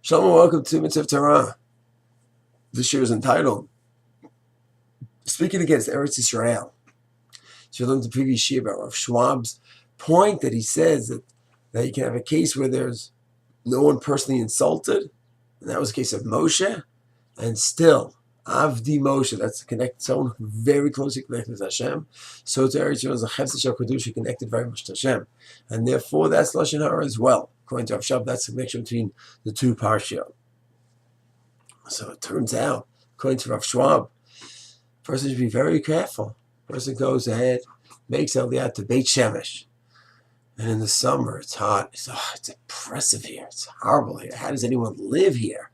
Shalom, welcome to Mitzvah Torah. This year is entitled Speaking Against Eretz Isreal. So you learned the previous year about Rav Schwab's point that he says that you can have a case where there's no one personally insulted, and that was the case of Moshe, and still, Avdi Moshe, that's connected, someone very closely connected to Hashem. So to Eretz Israel is a Chefs Shel Kedusha connected very much to Hashem. And therefore, that's Lashon Hara as well. According to Rav Shab, that's the connection between the two Parshiyot. So it turns out, according to Rav Schwab, a person should be very careful. A person goes ahead, makes Aliyah to Beit Shemesh. And in the summer, it's hot. It's oppressive here. It's horrible here. How does anyone live here?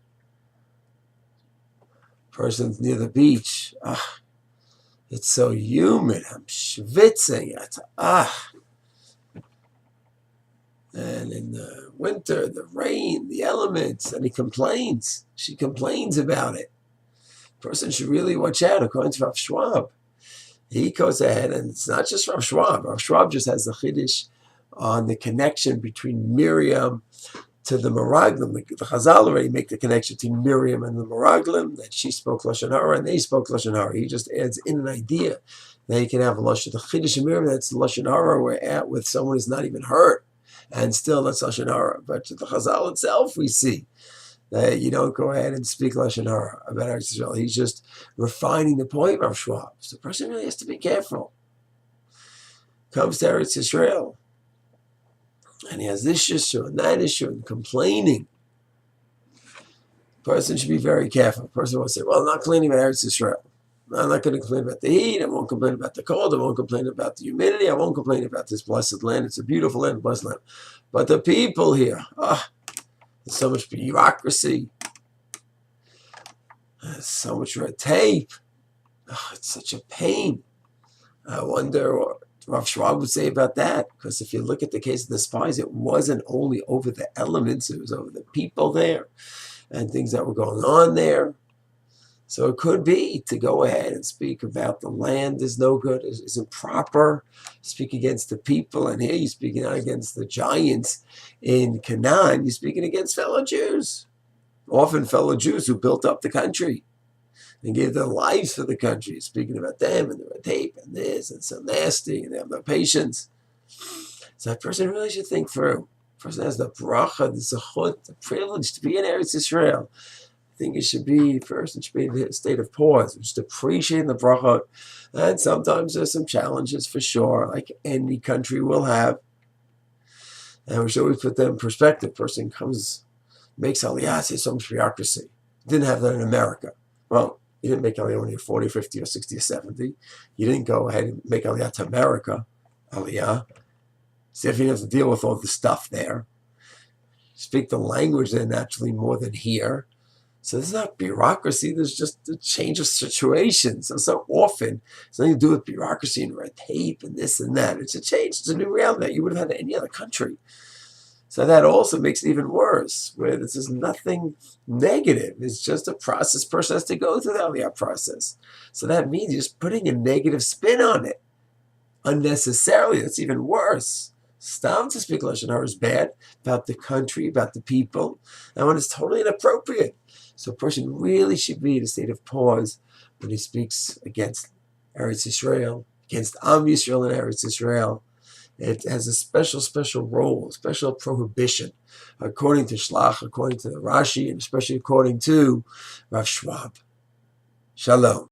Person's near the beach. It's so humid. I'm schwitzing. And in the winter, the rain, the elements, and he complains. She complains about it. Person should really watch out, according to Rav Schwab. He goes ahead, and it's not just Rav Schwab. Rav Schwab just has the Chiddush on the connection between Miriam to the Meraglim. The Chazal already make the connection between Miriam and the Meraglim, that she spoke Lashon Hara and they spoke Lashon Hara. He just adds in an idea that you can have a Lashon. The Chiddush of Miriam, that's Lashon Hara, we're at with someone who's not even hurt. And still, that's Lashon Hara. But to the Chazal itself, we see that you don't go ahead and speak Lashon Hara about Eretz Yisrael. He's just refining the point of Schwab. So the person really has to be careful. Comes to Eretz Yisrael, and he has this issue and that issue and complaining. The person should be very careful. The person won't say, well, I'm not complaining about Eretz Yisrael. I'm not going to complain about the heat. I won't complain about the cold. I won't complain about the humidity. I won't complain about this blessed land. It's a beautiful land, blessed land. But the people here, there's so much bureaucracy. There's so much red tape. It's such a pain. I wonder what Rav Schwab would say about that. Because if you look at the case of the spies, it wasn't only over the elements. It was over the people there and things that were going on there. So it could be to go ahead and speak about the land is no good, isn't proper, speak against the people, and here you're speaking out against the giants in Canaan, you're speaking against fellow Jews, often fellow Jews who built up the country and gave their lives for the country, speaking about them and the red tape and this and so nasty, and they have no patience. So that person really should think through. The person has the bracha, the zechut, the privilege to be in Eretz Yisrael. I think it should be, first, it should be in a state of pause, just appreciating the brachot. And sometimes there's some challenges for sure, like any country will have. And we should always put them in perspective. Person comes, makes aliyah, says so much bureaucracy. Didn't have that in America. Well, you didn't make aliyah when you're 40, 50, or 60, or 70. You didn't go ahead and make aliyah to America, aliyah. See if you have to deal with all the stuff there. Speak the language there naturally more than here. So there's not bureaucracy, there's just a change of situations. So often, it's nothing to do with bureaucracy and red tape and this and that. It's a change, it's a new reality that you would have had in any other country. So that also makes it even worse, where this is nothing negative. It's just a process. Person has to go through the Aliyah process. So that means you're just putting a negative spin on it. Unnecessarily, that's even worse. Stam to speak Lashon Hara is bad about the country, about the people, and when it's totally inappropriate. So a person really should be in a state of pause when he speaks against Eretz Yisrael, against Am Yisrael and Eretz Yisrael. It has a special role, a special prohibition, according to Shlach, according to the Rashi, and especially according to Rav Schwab. Shalom.